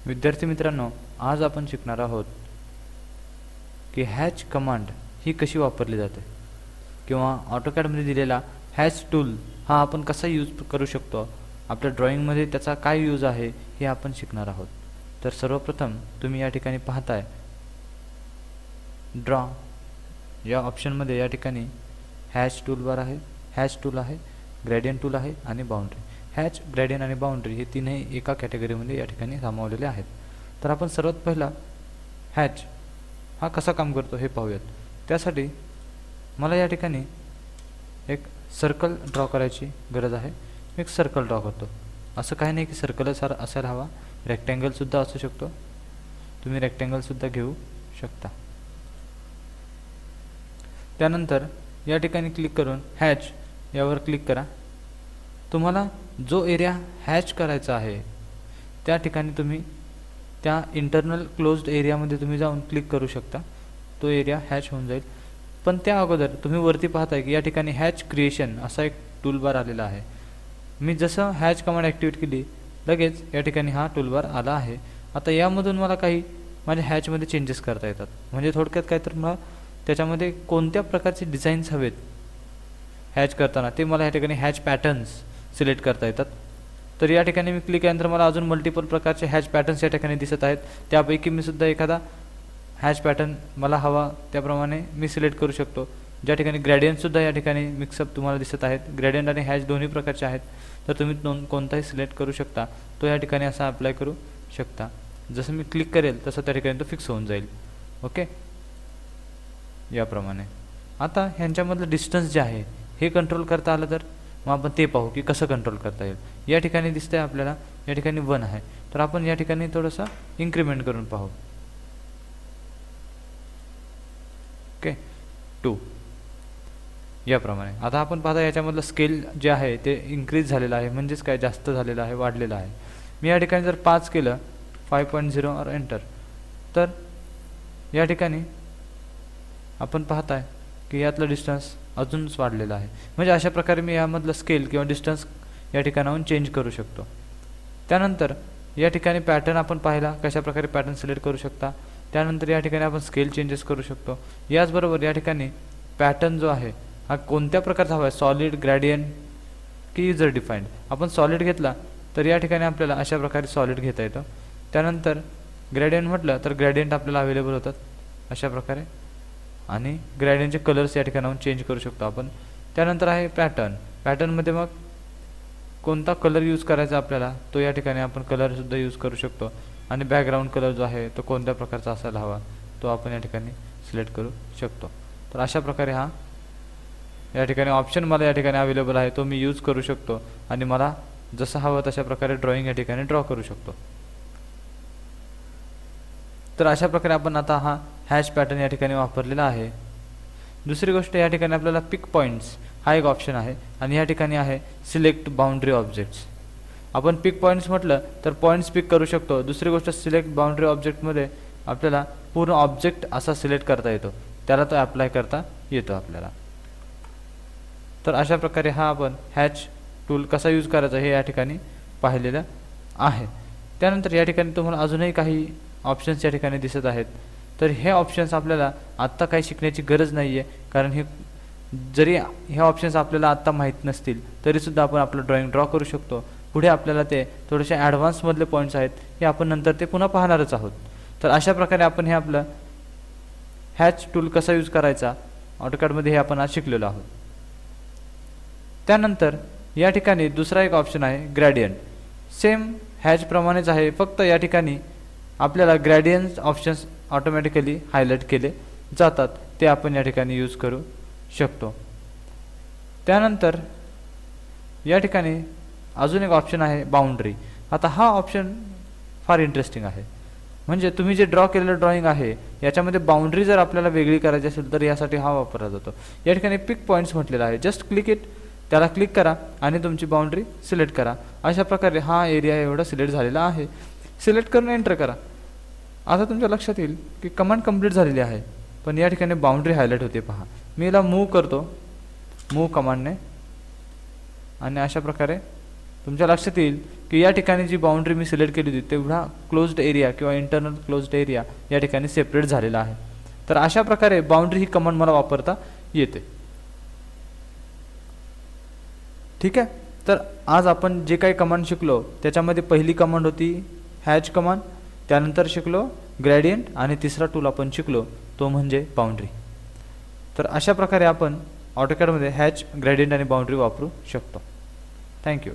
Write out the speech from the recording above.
विद्यार्थी मित्रांनो, आज आपण शिकणार आहोत की हॅच कमांड ही कशी वापरली जाते किंवा ऑटोकॅडमध्ये दिलेला हॅच टूल हा आपण कसा यूज करू शकतो, आपल्या ड्रॉइंगमध्ये त्याचा काय यूज आहे हे आपण शिकणार आहोत. तर सर्वप्रथम तुम्ही या ठिकाणी पाहताय ड्रॉ या ऑप्शनमध्ये या ठिकाणी हॅच टूलबार आहे, हॅच टूल आहे, ग्रेडियंट टूल आहे आणि बाउंड्री. हॅच, ग्रेडियंट आणि बाउंड्री हे तीनही एका कॅटेगरीमध्ये या ठिकाणी सामावलेले आहेत. तर आपण सर्वात पहिला हॅच हा कसा काम करतो हे पाहूयात. त्यासाठी मला या ठिकाणी एक सर्कल ड्रॉ करायची गरज आहे. मी एक सर्कल ड्रॉ करतो. असं काही नाही की सर्कलच असायला हवा, रेक्टँगलसुद्धा असू शकतो. तुम्ही रेक्टँगलसुद्धा घेऊ शकता. त्यानंतर या ठिकाणी क्लिक करून हॅच यावर क्लिक करा. तुम्हाला जो एरिया हॅच करायचा आहे त्या ठिकाणी तुम्ही त्या इंटरनल क्लोज्ड एरियामध्ये तुम्ही जाऊन क्लिक करू शकता. तो एरिया हॅच होऊन जाईल. पण त्या अगोदर तुम्ही वरती पाहताय की या ठिकाणी हॅच क्रिएशन असा एक टूलबार आलेला आहे. मी जसं हॅच कमांड ॲक्टिवेट केली लगेच या ठिकाणी हा टूलबार आला आहे. आता यामधून मला काही माझ्या हॅचमध्ये चेंजेस करता येतात. म्हणजे थोडक्यात काय तर मला त्याच्यामध्ये कोणत्या प्रकारचे डिझाईन्स हवेत हॅच करताना ते मला या ठिकाणी हॅच पॅटर्न्स सिलेक्ट करता येतात. तर या ठिकाणी मी क्लिक केल्यानंतर मला अजून मल्टिपल प्रकारचे हॅच पॅटर्न्स या ठिकाणी दिसत आहेत. त्यापैकी मी सुद्धा एखादा हॅच पॅटर्न मला हवा त्याप्रमाणे मी सिलेक्ट करू शकतो. ज्या ठिकाणी ग्रेडियंटसुद्धा या ठिकाणी मिक्सअप तुम्हाला दिसत आहेत. ग्रेडियंट आणि हॅच दोन्ही प्रकारचे आहेत. तर तुम्ही कोणताही सिलेक्ट करू शकता. तो या ठिकाणी असा अप्लाय करू शकता. जसं मी क्लिक करेल तसं त्या ठिकाणी तो फिक्स होऊन जाईल. ओके, याप्रमाणे. आता ह्यांच्यामधलं डिस्टन्स जे आहे हे कंट्रोल करता आलं तर मग आपण ते पाहू की कसं कंट्रोल करता येईल. या ठिकाणी दिसतंय आपल्याला या ठिकाणी 1 आहे. तर आपण या ठिकाणी थोडंसं इन्क्रीमेंट करून पाहू. ओके, 2 याप्रमाणे. आता आपण पाहता याच्यामधलं स्केल जे आहे ते इन्क्रीज झालेलं आहे, म्हणजेच काय जास्त झालेलं आहे, वाढलेलं आहे. मी या ठिकाणी जर 5 केलं 5.0 और एंटर, तर या ठिकाणी आपण पाहताय की यातलं डिस्टन्स अजूनच वाढलेलं आहे. म्हणजे अशा प्रकारे मी यामधलं स्केल किंवा डिस्टन्स या ठिकाणाहून चेंज करू शकतो. त्यानंतर या ठिकाणी पॅटर्न आपण पाहिला कशा प्रकारे पॅटर्न सिलेक्ट करू शकता. त्यानंतर या ठिकाणी आपण स्केल चेंजेस करू शकतो. याचबरोबर या ठिकाणी पॅटर्न जो आहे हा कोणत्या प्रकारचा हवा आहे, सॉलिड, ग्रेडियंट की युजर डिफाईंड. आपण सॉलिड घेतला तर या ठिकाणी आपल्याला अशा प्रकारे सॉलिड घेता येतं. त्यानंतर ग्रेडियंट म्हटलं तर ग्रेडियंट आपल्याला अवेलेबल होतात अशा प्रकारे, आणि ग्रेडियंटचे कलर्स या ठिकाणाहून चेंज करू शकतो आपण. त्यानंतर आहे पॅटर्न. पॅटर्नमध्ये मग कोणता कलर यूज करायचा आपल्याला तो या ठिकाणी आपण कलरसुद्धा यूज करू शकतो. आणि बॅकग्राऊंड कलर जो आहे तो कोणत्या प्रकारचा असायला हवा तो आपण या ठिकाणी सिलेक्ट करू शकतो. तर अशा प्रकारे हा या ठिकाणी ऑप्शन मला या ठिकाणी अवेलेबल आहे, तो मी यूज करू शकतो आणि मला जसं हवं तशा प्रकारे ड्रॉइंग या ठिकाणी ड्रॉ करू शकतो. तर अशा प्रकारे आपण आता हा हॅच पॅटर्न या ठिकाणी वापरलेला आहे. दुसरी गोष्ट या ठिकाणी आपल्याला पिक पॉईंट्स हा एक ऑप्शन आहे आणि या ठिकाणी आहे सिलेक्ट बाउंड्री ऑब्जेक्ट्स. आपण पिक पॉईंट्स म्हटलं तर पॉईंट्स पिक करू शकतो. दुसरी गोष्ट सिलेक्ट बाउंड्री ऑब्जेक्टमध्ये आपल्याला पूर्ण ऑब्जेक्ट असा सिलेक्ट करता येतो, त्याला तो अप्लाय करता येतो आपल्याला. तर अशा प्रकारे हा आपण हॅच टूल कसा यूज करायचा हे या ठिकाणी पाहिलेलं आहे. त्यानंतर या ठिकाणी तुम्हाला अजूनही काही ऑप्शन्स या ठिकाणी दिसत आहेत. तर हे ऑप्शन्स आपल्याला आत्ता काही शिकण्याची गरज नाही आहे, कारण हे जरी हे ऑप्शन्स आपल्याला आत्ता माहीत नसतील तरीसुद्धा आपण आपलं ड्रॉइंग ड्रॉ करू शकतो. पुढे आपल्याला ते थोडेसे ॲडव्हान्समधले पॉईंट्स आहेत हे आपण नंतर ते पुन्हा पाहणारच आहोत. तर अशा प्रकारे आपण हे आपलं हॅच टूल कसा यूज करायचा ऑटोकॅडमध्ये हे आपण आज शिकलेलो आहोत. त्यानंतर या ठिकाणी दुसरा एक ऑप्शन आहे ग्रेडियंट. सेम हॅचप्रमाणेच आहे, फक्त या ठिकाणी आपल्याला ग्रेडियंट ऑप्शन्स ऑटोमॅटिकली हायलाईट केले जातात, ते आपण या ठिकाणी यूज करू शकतो. त्यानंतर या ठिकाणी अजून एक ऑप्शन आहे बाउंड्री. आता हा ऑप्शन फार इंटरेस्टिंग आहे. म्हणजे तुम्ही जे ड्रॉ केलेलं ड्रॉइंग आहे याच्यामध्ये बाउंड्री जर आपल्याला वेगळी करायची असेल तर यासाठी हा वापरला जातो. या ठिकाणी पिक पॉईंट्स म्हटलेला आहे. जस्ट क्लिक इट, त्याला क्लिक करा आणि तुमची बाउंड्री सिलेक्ट करा. अशा प्रकारे हा एरिया एवढा सिलेक्ट झालेला आहे. सिलेक्ट करून एंटर करा. आता तुमच्या लक्षात येईल की कमांड कंप्लीट झालेली आहे, पण या ठिकाणी बाउंड्री हायलाईट होते. पहा, मी याला मूव्ह करतो मूव्ह कमांडने आणि अशा प्रकारे तुमच्या लक्षात येईल की या ठिकाणी जी बाउंड्री मी सिलेक्ट केली होती तेवढा क्लोज्ड एरिया किंवा इंटरनल क्लोज्ड एरिया या ठिकाणी सेपरेट झालेला आहे. तर अशा प्रकारे बाउंड्री ही कमांड मला वापरता येते. ठीक आहे. तर आज आपण जे काही कमांड शिकलो त्याच्यामध्ये पहिली कमांड होती हॅच कमांड, त्यानंतर शिकलो ग्रेडियंट आणि तिसरा टूल आपण शिकलो तो म्हणजे बाउंड्री. तर अशा प्रकारे आपण AutoCAD मध्ये हॅच, ग्रेडियंट आणि बाउंड्री वापरू शकतो. थँक्यू.